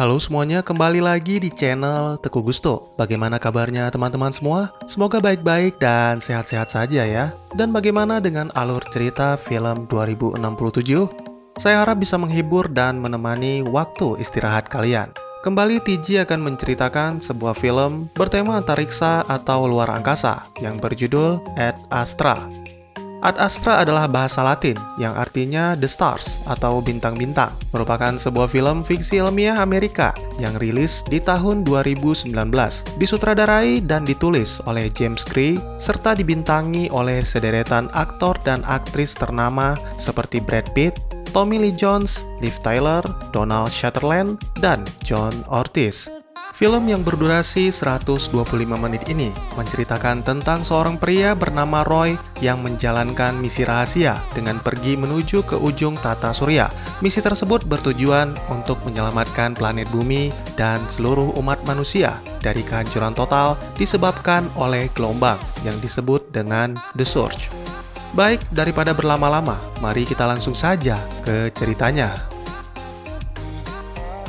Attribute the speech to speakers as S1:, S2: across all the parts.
S1: Halo semuanya, kembali lagi di channel Teguh Gusto. Bagaimana kabarnya teman-teman semua? Semoga baik-baik dan sehat-sehat saja ya. Dan bagaimana dengan alur cerita film 2067? Saya harap bisa menghibur dan menemani waktu istirahat kalian. Kembali TG akan menceritakan sebuah film bertema antariksa atau luar angkasa yang berjudul Ad Astra. Ad Astra adalah bahasa Latin yang artinya The Stars atau bintang-bintang. Merupakan sebuah film fiksi ilmiah Amerika yang rilis di tahun 2019. Disutradarai dan ditulis oleh James Gray serta dibintangi oleh sederetan aktor dan aktris ternama seperti Brad Pitt, Tommy Lee Jones, Liv Tyler, Donald Sutherland, dan John Ortiz. Film yang berdurasi 125 menit ini menceritakan tentang seorang pria bernama Roy yang menjalankan misi rahasia dengan pergi menuju ke ujung tata surya. Misi tersebut bertujuan untuk menyelamatkan planet bumi dan seluruh umat manusia dari kehancuran total disebabkan oleh gelombang yang disebut dengan The Surge. Baik, daripada berlama-lama, mari kita langsung saja ke ceritanya.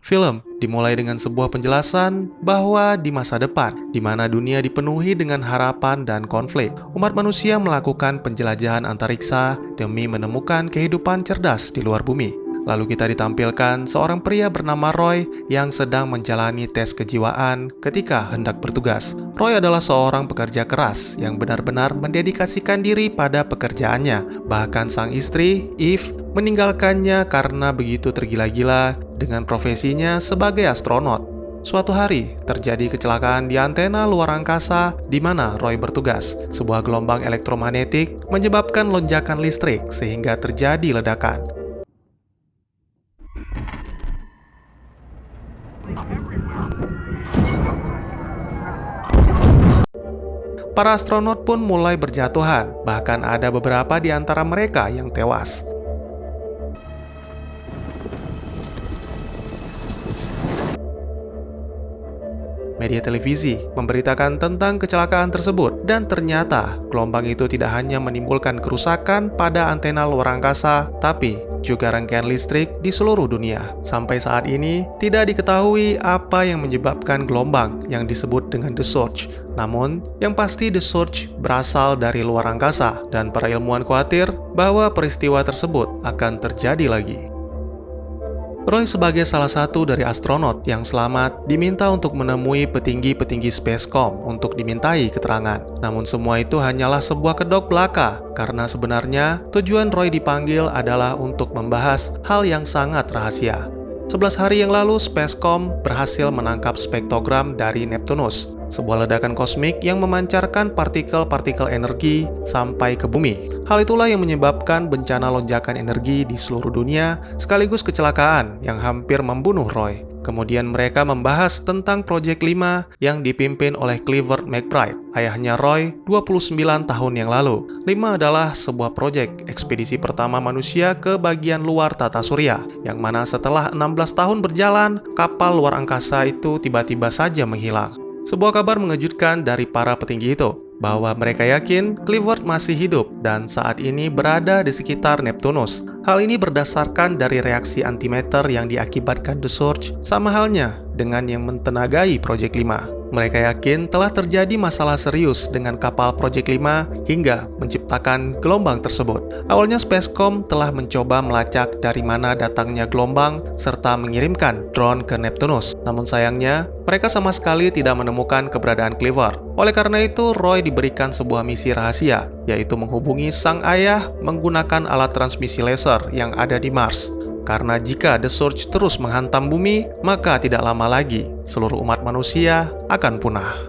S1: Film dimulai dengan sebuah penjelasan bahwa di masa depan, di mana dunia dipenuhi dengan harapan dan konflik, umat manusia melakukan penjelajahan antariksa demi menemukan kehidupan cerdas di luar bumi. Lalu kita ditampilkan seorang pria bernama Roy yang sedang menjalani tes kejiwaan ketika hendak bertugas. Roy adalah seorang pekerja keras yang benar-benar mendedikasikan diri pada pekerjaannya. Bahkan sang istri, Eve, meninggalkannya karena begitu tergila-gila dengan profesinya sebagai astronot. Suatu hari, terjadi kecelakaan di antena luar angkasa di mana Roy bertugas. Sebuah gelombang elektromagnetik menyebabkan lonjakan listrik sehingga terjadi ledakan. Para astronot pun mulai berjatuhan, bahkan ada beberapa di antara mereka yang tewas. Media televisi memberitakan tentang kecelakaan tersebut, dan ternyata gelombang itu tidak hanya menimbulkan kerusakan pada antena luar angkasa, tapi juga rangkaian listrik di seluruh dunia. Sampai saat ini, tidak diketahui apa yang menyebabkan gelombang yang disebut dengan The Surge. Namun, yang pasti The Surge berasal dari luar angkasa, dan para ilmuwan khawatir bahwa peristiwa tersebut akan terjadi lagi. Roy sebagai salah satu dari astronot yang selamat diminta untuk menemui petinggi-petinggi Spacecom untuk dimintai keterangan. Namun semua itu hanyalah sebuah kedok belaka, karena sebenarnya tujuan Roy dipanggil adalah untuk membahas hal yang sangat rahasia. 11 hari yang lalu, Spacecom berhasil menangkap spektrogram dari Neptunus, sebuah ledakan kosmik yang memancarkan partikel-partikel energi sampai ke bumi. Hal itulah yang menyebabkan bencana lonjakan energi di seluruh dunia, sekaligus kecelakaan yang hampir membunuh Roy. Kemudian mereka membahas tentang Project 5 yang dipimpin oleh Clifford McBride, ayahnya Roy, 29 tahun yang lalu. 5 adalah sebuah proyek ekspedisi pertama manusia ke bagian luar tata surya, yang mana setelah 16 tahun berjalan, kapal luar angkasa itu tiba-tiba saja menghilang. Sebuah kabar mengejutkan dari para petinggi itu, bahwa mereka yakin Clifford masih hidup dan saat ini berada di sekitar Neptunus. Hal ini berdasarkan dari reaksi antimatter yang diakibatkan The Surge, sama halnya dengan yang mentenagai Project 5. Mereka yakin telah terjadi masalah serius dengan kapal Project 5 hingga menciptakan gelombang tersebut. Awalnya Spacecom telah mencoba melacak dari mana datangnya gelombang serta mengirimkan drone ke Neptunus. Namun sayangnya, mereka sama sekali tidak menemukan keberadaan Clifford. Oleh karena itu, Roy diberikan sebuah misi rahasia, yaitu menghubungi sang ayah menggunakan alat transmisi laser yang ada di Mars. Karena jika The Surge terus menghantam bumi, maka tidak lama lagi seluruh umat manusia akan punah.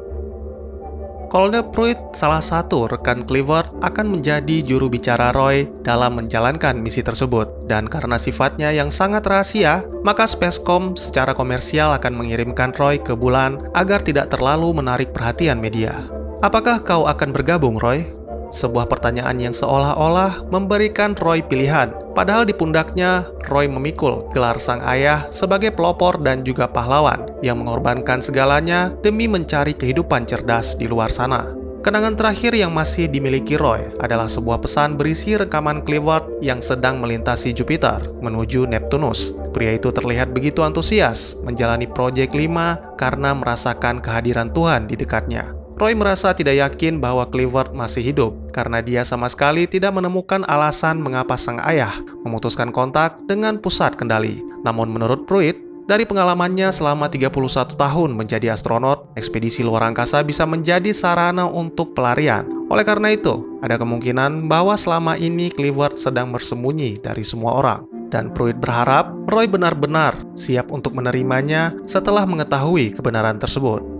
S1: Colonel Pruitt, salah satu rekan Clifford, akan menjadi juru bicara Roy dalam menjalankan misi tersebut. Dan karena sifatnya yang sangat rahasia, maka Spacecom secara komersial akan mengirimkan Roy ke bulan agar tidak terlalu menarik perhatian media. Apakah kau akan bergabung, Roy? Sebuah pertanyaan yang seolah-olah memberikan Roy pilihan. Padahal di pundaknya, Roy memikul gelar sang ayah sebagai pelopor dan juga pahlawan yang mengorbankan segalanya demi mencari kehidupan cerdas di luar sana. Kenangan terakhir yang masih dimiliki Roy adalah sebuah pesan berisi rekaman Clifford yang sedang melintasi Jupiter menuju Neptunus. Pria itu terlihat begitu antusias menjalani proyek 5 karena merasakan kehadiran Tuhan di dekatnya. Roy merasa tidak yakin bahwa Clifford masih hidup karena dia sama sekali tidak menemukan alasan mengapa sang ayah memutuskan kontak dengan pusat kendali. Namun menurut Pruitt, dari pengalamannya selama 31 tahun menjadi astronot, ekspedisi luar angkasa bisa menjadi sarana untuk pelarian. Oleh karena itu, ada kemungkinan bahwa selama ini Clifford sedang bersembunyi dari semua orang. Dan Pruitt berharap Roy benar-benar siap untuk menerimanya setelah mengetahui kebenaran tersebut.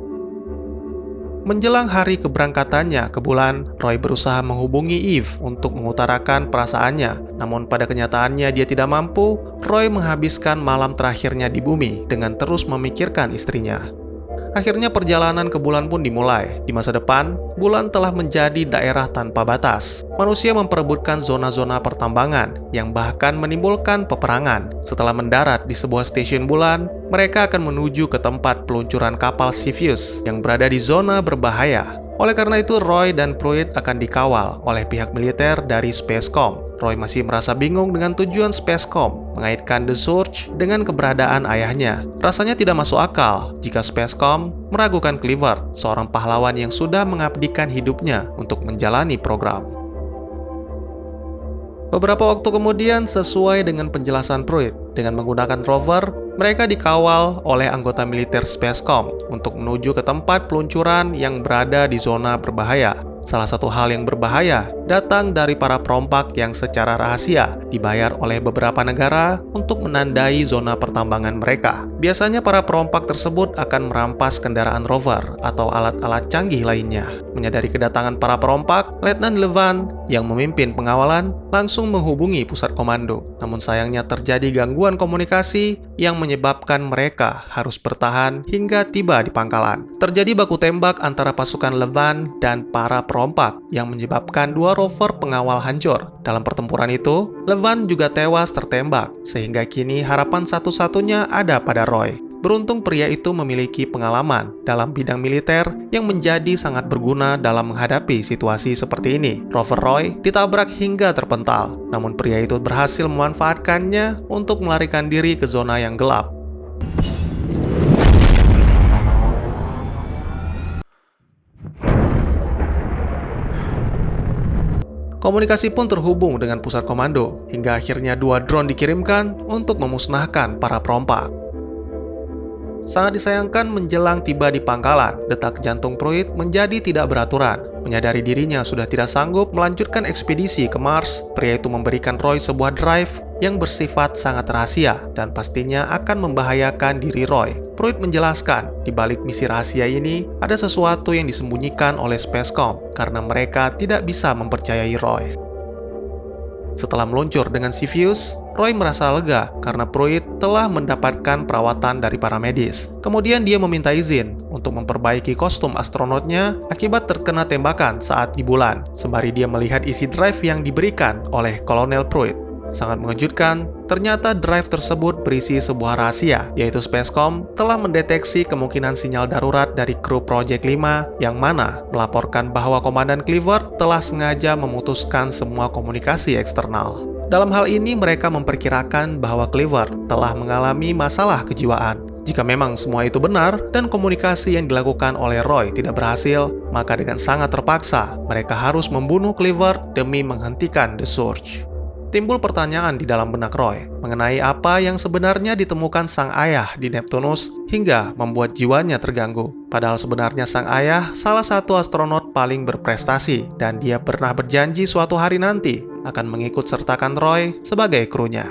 S1: Menjelang hari keberangkatannya ke bulan, Roy berusaha menghubungi Eve untuk mengutarakan perasaannya. Namun pada kenyataannya dia tidak mampu. Roy menghabiskan malam terakhirnya di bumi dengan terus memikirkan istrinya. Akhirnya perjalanan ke bulan pun dimulai. Di masa depan, bulan telah menjadi daerah tanpa batas. Manusia memperebutkan zona-zona pertambangan yang bahkan menimbulkan peperangan. Setelah mendarat di sebuah stasiun bulan, mereka akan menuju ke tempat peluncuran kapal Cepheus yang berada di zona berbahaya. Oleh karena itu, Roy dan Pruitt akan dikawal oleh pihak militer dari Spacecom. Roy masih merasa bingung dengan tujuan Spacecom mengaitkan The Surge dengan keberadaan ayahnya. Rasanya tidak masuk akal jika Spacecom meragukan Clifford, seorang pahlawan yang sudah mengabdikan hidupnya untuk menjalani program. Beberapa waktu kemudian, sesuai dengan penjelasan Pruitt, dengan menggunakan rover, mereka dikawal oleh anggota militer Spacecom untuk menuju ke tempat peluncuran yang berada di zona berbahaya. Salah satu hal yang berbahaya datang dari para perompak yang secara rahasia dibayar oleh beberapa negara untuk menandai zona pertambangan mereka. Biasanya para perompak tersebut akan merampas kendaraan rover atau alat-alat canggih lainnya. Menyadari kedatangan para perompak, Letnan Levant yang memimpin pengawalan langsung menghubungi pusat komando. Namun sayangnya terjadi gangguan komunikasi yang menyebabkan mereka harus bertahan hingga tiba di pangkalan. Terjadi baku tembak antara pasukan Levant dan para perompak yang menyebabkan dua rover pengawal hancur. Dalam pertempuran itu, Levant juga tewas tertembak, sehingga kini harapan satu-satunya ada pada Roy. Beruntung pria itu memiliki pengalaman dalam bidang militer yang menjadi sangat berguna dalam menghadapi situasi seperti ini. Rover Roy ditabrak hingga terpental, namun pria itu berhasil memanfaatkannya untuk melarikan diri ke zona yang gelap. Komunikasi pun terhubung dengan pusat komando, hingga akhirnya dua drone dikirimkan untuk memusnahkan para perompak. Sangat disayangkan menjelang tiba di pangkalan, detak jantung Pruitt menjadi tidak beraturan. Menyadari dirinya sudah tidak sanggup melanjutkan ekspedisi ke Mars, pria itu memberikan Roy sebuah drive yang bersifat sangat rahasia dan pastinya akan membahayakan diri Roy. Pruitt menjelaskan, di balik misi rahasia ini ada sesuatu yang disembunyikan oleh Spacecom karena mereka tidak bisa mempercayai Roy. Setelah meluncur dengan Cepheus, Roy merasa lega karena Pruitt telah mendapatkan perawatan dari para medis. Kemudian dia meminta izin untuk memperbaiki kostum astronotnya akibat terkena tembakan saat di bulan, sembari dia melihat isi drive yang diberikan oleh Kolonel Pruitt. Sangat mengejutkan, ternyata drive tersebut berisi sebuah rahasia, yaitu Spacecom telah mendeteksi kemungkinan sinyal darurat dari kru Project 5 yang mana melaporkan bahwa Komandan Clifford telah sengaja memutuskan semua komunikasi eksternal. Dalam hal ini mereka memperkirakan bahwa Clifford telah mengalami masalah kejiwaan. Jika memang semua itu benar dan komunikasi yang dilakukan oleh Roy tidak berhasil, maka dengan sangat terpaksa mereka harus membunuh Clifford demi menghentikan The Surge. Timbul pertanyaan di dalam benak Roy mengenai apa yang sebenarnya ditemukan sang ayah di Neptunus hingga membuat jiwanya terganggu. Padahal sebenarnya sang ayah salah satu astronot paling berprestasi dan dia pernah berjanji suatu hari nanti akan mengikut sertakan Roy sebagai krunya.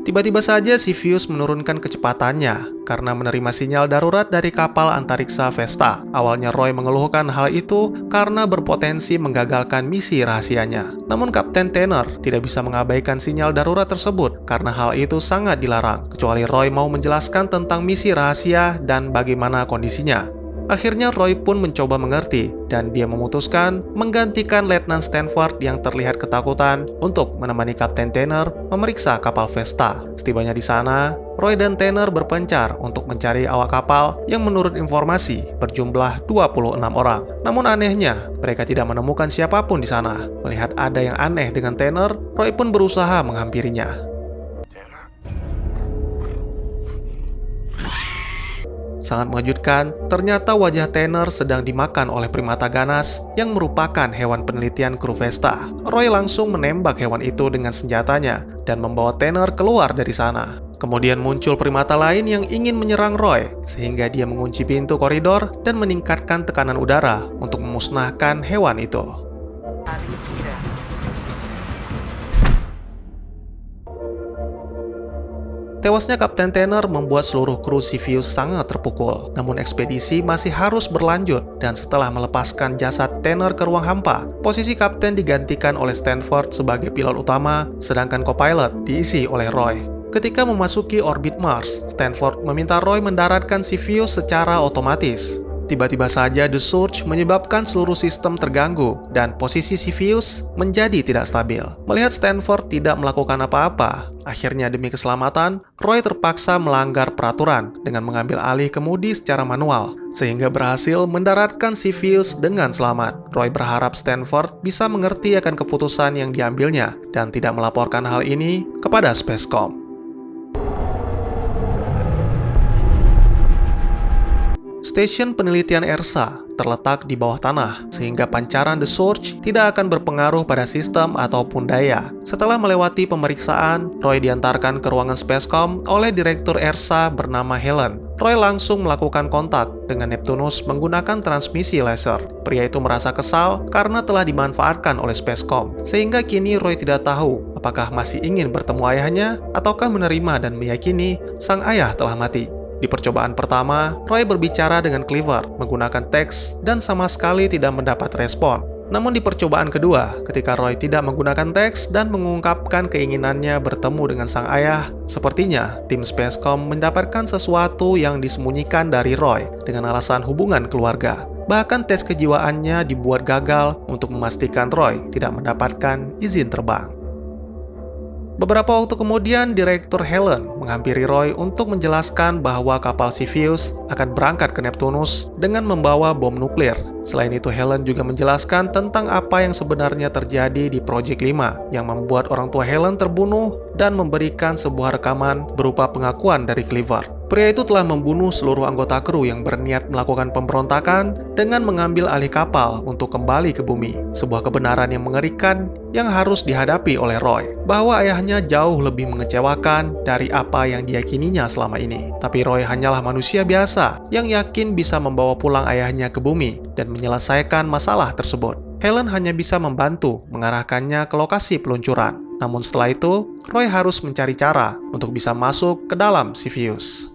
S1: Tiba-tiba saja Cepheus menurunkan kecepatannya karena menerima sinyal darurat dari kapal antariksa Vesta. Awalnya Roy mengeluhkan hal itu karena berpotensi menggagalkan misi rahasianya. Namun Kapten Tanner tidak bisa mengabaikan sinyal darurat tersebut karena hal itu sangat dilarang, kecuali Roy mau menjelaskan tentang misi rahasia dan bagaimana kondisinya. Akhirnya Roy pun mencoba mengerti dan dia memutuskan menggantikan Letnan Stanford yang terlihat ketakutan untuk menemani Kapten Tanner memeriksa kapal Vesta. Setibanya di sana, Roy dan Tanner berpencar untuk mencari awak kapal yang menurut informasi berjumlah 26 orang. Namun anehnya, mereka tidak menemukan siapapun di sana. Melihat ada yang aneh dengan Tanner, Roy pun berusaha menghampirinya. Sangat mengejutkan, ternyata wajah Tanner sedang dimakan oleh primata ganas yang merupakan hewan penelitian kru Vesta. Roy langsung menembak hewan itu dengan senjatanya dan membawa Tanner keluar dari sana. Kemudian muncul primata lain yang ingin menyerang Roy, sehingga dia mengunci pintu koridor dan meningkatkan tekanan udara untuk memusnahkan hewan itu. Tewasnya Kapten Tanner membuat seluruh kru Cepheus sangat terpukul. Namun ekspedisi masih harus berlanjut, dan setelah melepaskan jasad Tanner ke ruang hampa, posisi kapten digantikan oleh Stanford sebagai pilot utama, sedangkan co-pilot diisi oleh Roy. Ketika memasuki orbit Mars, Stanford meminta Roy mendaratkan Cepheus secara otomatis. Tiba-tiba saja The Surge menyebabkan seluruh sistem terganggu dan posisi Cepheus menjadi tidak stabil. Melihat Stanford tidak melakukan apa-apa, akhirnya demi keselamatan, Roy terpaksa melanggar peraturan dengan mengambil alih kemudi secara manual, sehingga berhasil mendaratkan Cepheus dengan selamat. Roy berharap Stanford bisa mengerti akan keputusan yang diambilnya dan tidak melaporkan hal ini kepada Spacecom. Stasiun penelitian ERSA terletak di bawah tanah, sehingga pancaran The Surge tidak akan berpengaruh pada sistem ataupun daya. Setelah melewati pemeriksaan, Roy diantarkan ke ruangan Spacecom oleh Direktur ERSA bernama Helen. Roy langsung melakukan kontak dengan Neptunus menggunakan transmisi laser. Pria itu merasa kesal karena telah dimanfaatkan oleh Spacecom, sehingga kini Roy tidak tahu apakah masih ingin bertemu ayahnya ataukah menerima dan meyakini sang ayah telah mati. Di percobaan pertama, Roy berbicara dengan Cleaver menggunakan teks dan sama sekali tidak mendapat respon. Namun di percobaan kedua, ketika Roy tidak menggunakan teks dan mengungkapkan keinginannya bertemu dengan sang ayah, sepertinya tim Spacecom mendapatkan sesuatu yang disembunyikan dari Roy dengan alasan hubungan keluarga. Bahkan tes kejiwaannya dibuat gagal untuk memastikan Roy tidak mendapatkan izin terbang. Beberapa waktu kemudian, Direktur Helen menghampiri Roy untuk menjelaskan bahwa kapal Cepheus akan berangkat ke Neptunus dengan membawa bom nuklir. Selain itu, Helen juga menjelaskan tentang apa yang sebenarnya terjadi di Project 5 yang membuat orang tua Helen terbunuh dan memberikan sebuah rekaman berupa pengakuan dari Cleaver. Pria itu telah membunuh seluruh anggota kru yang berniat melakukan pemberontakan dengan mengambil alih kapal untuk kembali ke bumi. Sebuah kebenaran yang mengerikan yang harus dihadapi oleh Roy, bahwa ayahnya jauh lebih mengecewakan dari apa yang diyakininya selama ini. Tapi Roy hanyalah manusia biasa yang yakin bisa membawa pulang ayahnya ke bumi dan menyelesaikan masalah tersebut. Helen hanya bisa membantu mengarahkannya ke lokasi peluncuran. Namun setelah itu, Roy harus mencari cara untuk bisa masuk ke dalam Cepheus.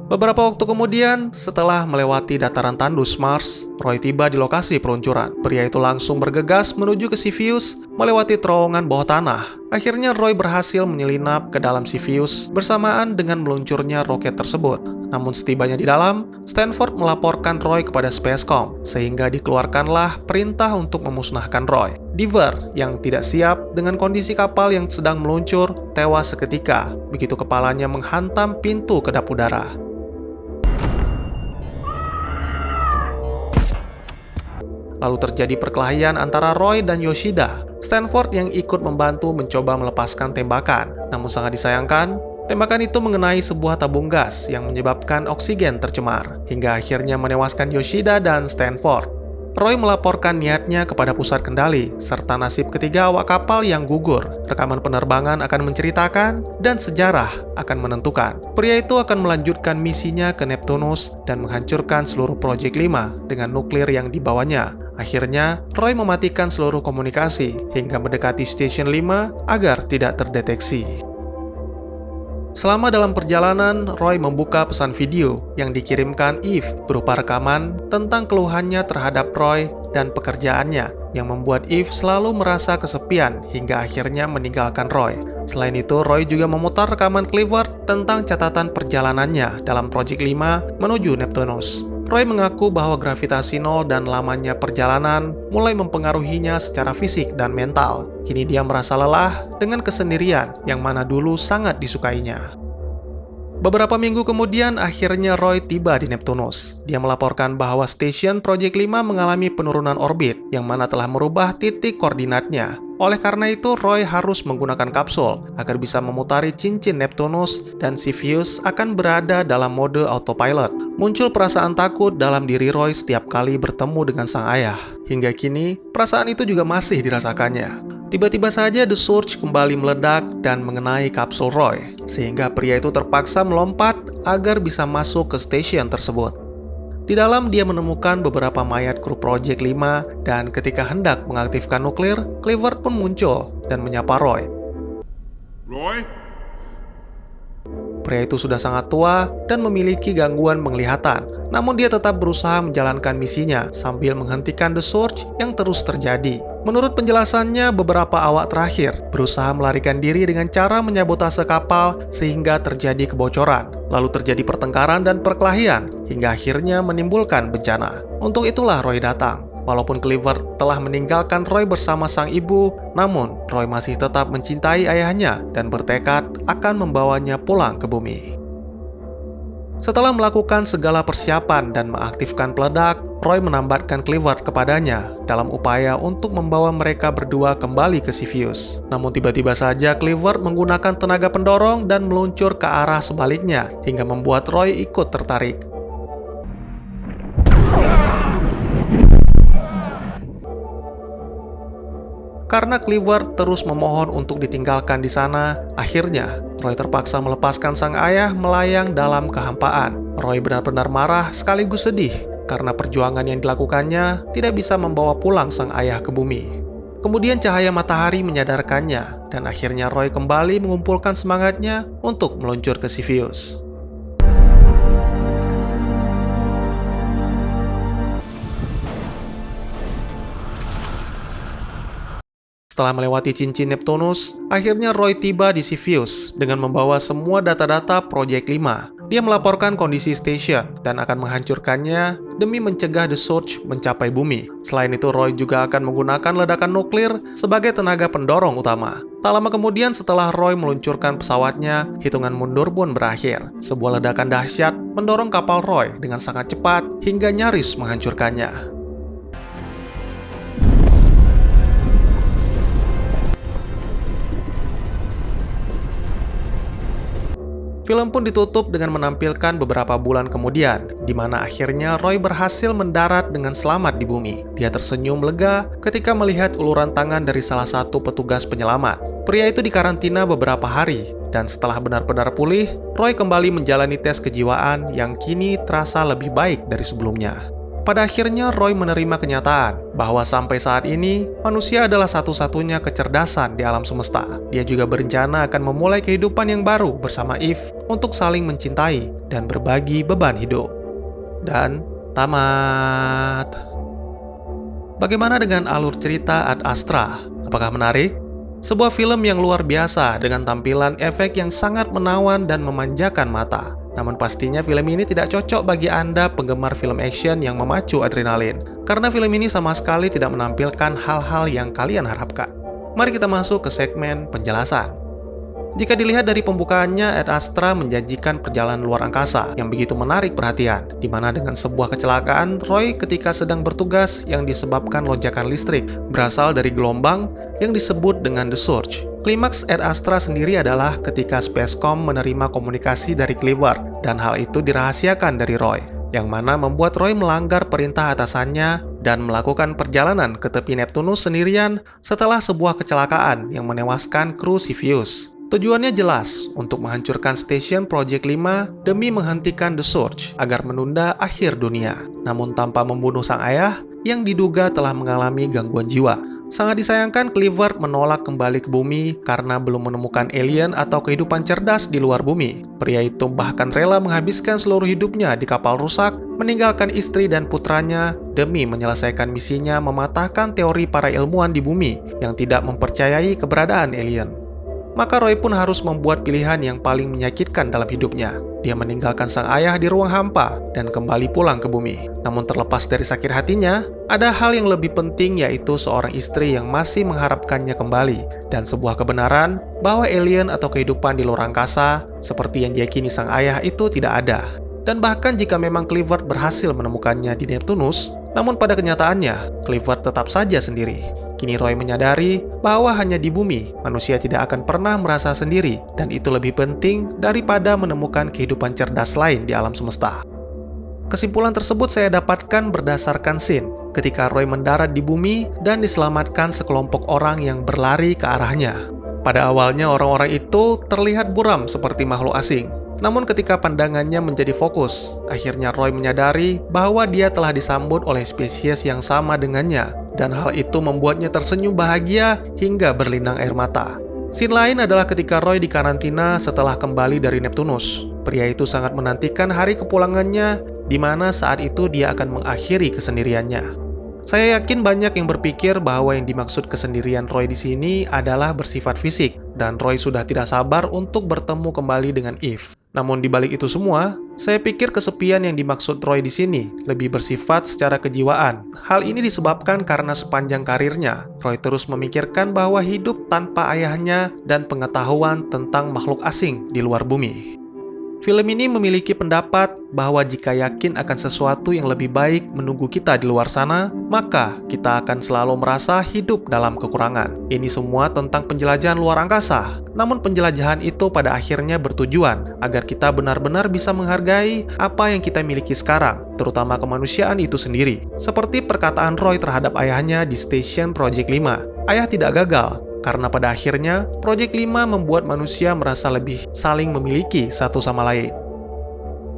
S1: Beberapa waktu kemudian, setelah melewati dataran tandus Mars, Roy tiba di lokasi peluncuran. Pria itu langsung bergegas menuju ke Cepheus, melewati terowongan bawah tanah. Akhirnya Roy berhasil menyelinap ke dalam Cepheus bersamaan dengan meluncurnya roket tersebut. Namun setibanya di dalam, Stanford melaporkan Roy kepada Spacecom, sehingga dikeluarkanlah perintah untuk memusnahkan Roy. Diver yang tidak siap dengan kondisi kapal yang sedang meluncur tewas seketika begitu kepalanya menghantam pintu kedap udara. Lalu terjadi perkelahian antara Roy dan Yoshida. Stanford yang ikut membantu mencoba melepaskan tembakan. Namun sangat disayangkan, tembakan itu mengenai sebuah tabung gas yang menyebabkan oksigen tercemar, hingga akhirnya menewaskan Yoshida dan Stanford. Roy melaporkan niatnya kepada pusat kendali, serta nasib ketiga awak kapal yang gugur. Rekaman penerbangan akan menceritakan, dan sejarah akan menentukan. Pria itu akan melanjutkan misinya ke Neptunus dan menghancurkan seluruh Project 5 dengan nuklir yang dibawanya. Akhirnya, Roy mematikan seluruh komunikasi hingga mendekati Station 5 agar tidak terdeteksi. Selama dalam perjalanan, Roy membuka pesan video yang dikirimkan Eve berupa rekaman tentang keluhannya terhadap Roy dan pekerjaannya yang membuat Eve selalu merasa kesepian hingga akhirnya meninggalkan Roy. Selain itu, Roy juga memutar rekaman Cleaver tentang catatan perjalanannya dalam Project 5 menuju Neptunus. Roy mengaku bahwa gravitasi nol dan lamanya perjalanan mulai mempengaruhinya secara fisik dan mental. Kini dia merasa lelah dengan kesendirian yang mana dulu sangat disukainya. Beberapa minggu kemudian, akhirnya Roy tiba di Neptunus. Dia melaporkan bahwa stasiun Project 5 mengalami penurunan orbit, yang mana telah merubah titik koordinatnya. Oleh karena itu, Roy harus menggunakan kapsul agar bisa memutari cincin Neptunus, dan Cepheus akan berada dalam mode autopilot. Muncul perasaan takut dalam diri Roy setiap kali bertemu dengan sang ayah. Hingga kini, perasaan itu juga masih dirasakannya. Tiba-tiba saja The Surge kembali meledak dan mengenai kapsul Roy, sehingga pria itu terpaksa melompat agar bisa masuk ke stasiun tersebut. Di dalam dia menemukan beberapa mayat kru Project 5, dan ketika hendak mengaktifkan nuklir, Clifford pun muncul dan menyapa Roy.
S2: Roy?
S1: Pria itu sudah sangat tua dan memiliki gangguan penglihatan, namun dia tetap berusaha menjalankan misinya sambil menghentikan The Surge yang terus terjadi. Menurut penjelasannya, beberapa awak terakhir berusaha melarikan diri dengan cara menyabotase kapal sehingga terjadi kebocoran. Lalu terjadi pertengkaran dan perkelahian hingga akhirnya menimbulkan bencana. Untuk itulah Roy datang. Walaupun Clifford telah meninggalkan Roy bersama sang ibu, namun Roy masih tetap mencintai ayahnya dan bertekad akan membawanya pulang ke bumi. Setelah melakukan segala persiapan dan mengaktifkan peledak, Roy menambatkan Clifford kepadanya dalam upaya untuk membawa mereka berdua kembali ke Cepheus. Namun tiba-tiba saja Clifford menggunakan tenaga pendorong dan meluncur ke arah sebaliknya hingga membuat Roy ikut tertarik. Karena Clifford terus memohon untuk ditinggalkan di sana, akhirnya Roy terpaksa melepaskan sang ayah melayang dalam kehampaan. Roy benar-benar marah sekaligus sedih karena perjuangan yang dilakukannya tidak bisa membawa pulang sang ayah ke bumi. Kemudian cahaya matahari menyadarkannya, dan akhirnya Roy kembali mengumpulkan semangatnya untuk meluncur ke Cepheus. Setelah melewati cincin Neptunus, akhirnya Roy tiba di Cepheus dengan membawa semua data-data Project 5. Dia melaporkan kondisi stasiun dan akan menghancurkannya demi mencegah The Surge mencapai bumi. Selain itu, Roy juga akan menggunakan ledakan nuklir sebagai tenaga pendorong utama. Tak lama kemudian setelah Roy meluncurkan pesawatnya, hitungan mundur pun berakhir. Sebuah ledakan dahsyat mendorong kapal Roy dengan sangat cepat hingga nyaris menghancurkannya. Film pun ditutup dengan menampilkan beberapa bulan kemudian, di mana akhirnya Roy berhasil mendarat dengan selamat di bumi. Dia tersenyum lega ketika melihat uluran tangan dari salah satu petugas penyelamat. Pria itu dikarantina beberapa hari, dan setelah benar-benar pulih, Roy kembali menjalani tes kejiwaan yang kini terasa lebih baik dari sebelumnya. Pada akhirnya Roy menerima kenyataan bahwa sampai saat ini manusia adalah satu-satunya kecerdasan di alam semesta. Dia juga berencana akan memulai kehidupan yang baru bersama Eve untuk saling mencintai dan berbagi beban hidup. Dan tamat. Bagaimana dengan alur cerita Ad Astra? Apakah menarik? Sebuah film yang luar biasa dengan tampilan efek yang sangat menawan dan memanjakan mata. Namun pastinya film ini tidak cocok bagi Anda penggemar film action yang memacu adrenalin, karena film ini sama sekali tidak menampilkan hal-hal yang kalian harapkan. Mari kita masuk ke segmen penjelasan. Jika dilihat dari pembukaannya, Ad Astra menjanjikan perjalanan luar angkasa yang begitu menarik perhatian, di mana dengan sebuah kecelakaan, Roy ketika sedang bertugas yang disebabkan lonjakan listrik berasal dari gelombang yang disebut dengan The Surge. Klimaks Ad Astra sendiri adalah ketika Spacecom menerima komunikasi dari Clifford, dan hal itu dirahasiakan dari Roy, yang mana membuat Roy melanggar perintah atasannya dan melakukan perjalanan ke tepi Neptunus sendirian setelah sebuah kecelakaan yang menewaskan kru Cepheus. Tujuannya jelas, untuk menghancurkan stasiun Project 5 demi menghentikan The Surge agar menunda akhir dunia, namun tanpa membunuh sang ayah yang diduga telah mengalami gangguan jiwa. Sangat disayangkan Clifford menolak kembali ke bumi karena belum menemukan alien atau kehidupan cerdas di luar bumi. Pria itu bahkan rela menghabiskan seluruh hidupnya di kapal rusak, meninggalkan istri dan putranya demi menyelesaikan misinya mematahkan teori para ilmuwan di bumi yang tidak mempercayai keberadaan alien. Maka Roy pun harus membuat pilihan yang paling menyakitkan dalam hidupnya. Dia meninggalkan sang ayah di ruang hampa dan kembali pulang ke bumi. Namun terlepas dari sakit hatinya, ada hal yang lebih penting, yaitu seorang istri yang masih mengharapkannya kembali, dan sebuah kebenaran bahwa alien atau kehidupan di luar angkasa seperti yang diyakini sang ayah itu tidak ada. Dan bahkan jika memang Clifford berhasil menemukannya di Neptunus, namun pada kenyataannya, Clifford tetap saja sendiri. Kini Roy menyadari bahwa hanya di bumi, manusia tidak akan pernah merasa sendiri, dan itu lebih penting daripada menemukan kehidupan cerdas lain di alam semesta. Kesimpulan tersebut saya dapatkan berdasarkan scene ketika Roy mendarat di bumi dan diselamatkan sekelompok orang yang berlari ke arahnya. Pada awalnya orang-orang itu terlihat buram seperti makhluk asing. Namun ketika pandangannya menjadi fokus, akhirnya Roy menyadari bahwa dia telah disambut oleh spesies yang sama dengannya, dan hal itu membuatnya tersenyum bahagia hingga berlinang air mata. Scene lain adalah ketika Roy dikarantina setelah kembali dari Neptunus. Pria itu sangat menantikan hari kepulangannya, di mana saat itu dia akan mengakhiri kesendiriannya. Saya yakin banyak yang berpikir bahwa yang dimaksud kesendirian Roy di sini adalah bersifat fisik, dan Roy sudah tidak sabar untuk bertemu kembali dengan Eve. Namun di balik itu semua, saya pikir kesepian yang dimaksud Roy di sini lebih bersifat secara kejiwaan. Hal ini disebabkan karena sepanjang karirnya, Roy terus memikirkan bahwa hidup tanpa ayahnya dan pengetahuan tentang makhluk asing di luar bumi. Film ini memiliki pendapat bahwa jika yakin akan sesuatu yang lebih baik menunggu kita di luar sana, maka kita akan selalu merasa hidup dalam kekurangan. Ini semua tentang penjelajahan luar angkasa. Namun penjelajahan itu pada akhirnya bertujuan agar kita benar-benar bisa menghargai apa yang kita miliki sekarang, terutama kemanusiaan itu sendiri. Seperti perkataan Roy terhadap ayahnya di Station Project 5. Ayah tidak gagal, karena pada akhirnya, Project 5 membuat manusia merasa lebih saling memiliki satu sama lain.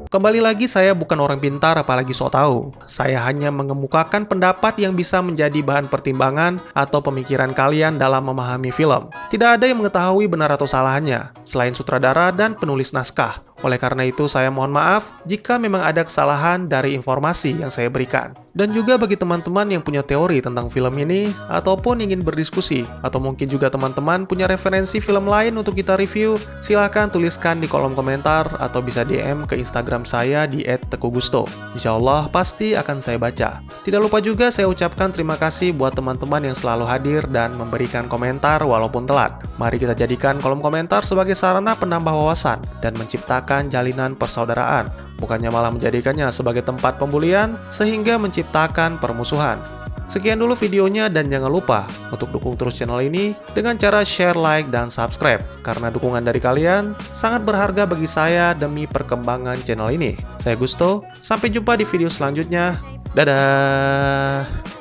S1: Kembali lagi, saya bukan orang pintar apalagi sok tahu. Saya hanya mengemukakan pendapat yang bisa menjadi bahan pertimbangan atau pemikiran kalian dalam memahami film. Tidak ada yang mengetahui benar atau salahnya, selain sutradara dan penulis naskah. Oleh karena itu, saya mohon maaf jika memang ada kesalahan dari informasi yang saya berikan. Dan juga bagi teman-teman yang punya teori tentang film ini, ataupun ingin berdiskusi, atau mungkin juga teman-teman punya referensi film lain untuk kita review, silahkan tuliskan di kolom komentar, atau bisa DM ke Instagram saya di @teguhgusto. Insya Allah pasti akan saya baca. Tidak lupa juga saya ucapkan terima kasih buat teman-teman yang selalu hadir dan memberikan komentar walaupun telat. Mari kita jadikan kolom komentar sebagai sarana penambah wawasan dan menciptakan jalinan persaudaraan, bukannya malah menjadikannya sebagai tempat pembulian sehingga menciptakan permusuhan. Sekian dulu videonya dan jangan lupa untuk dukung terus channel ini dengan cara share, like, dan subscribe, karena dukungan dari kalian sangat berharga bagi saya demi perkembangan channel ini. Saya Gusto, sampai jumpa di video selanjutnya. Dadah!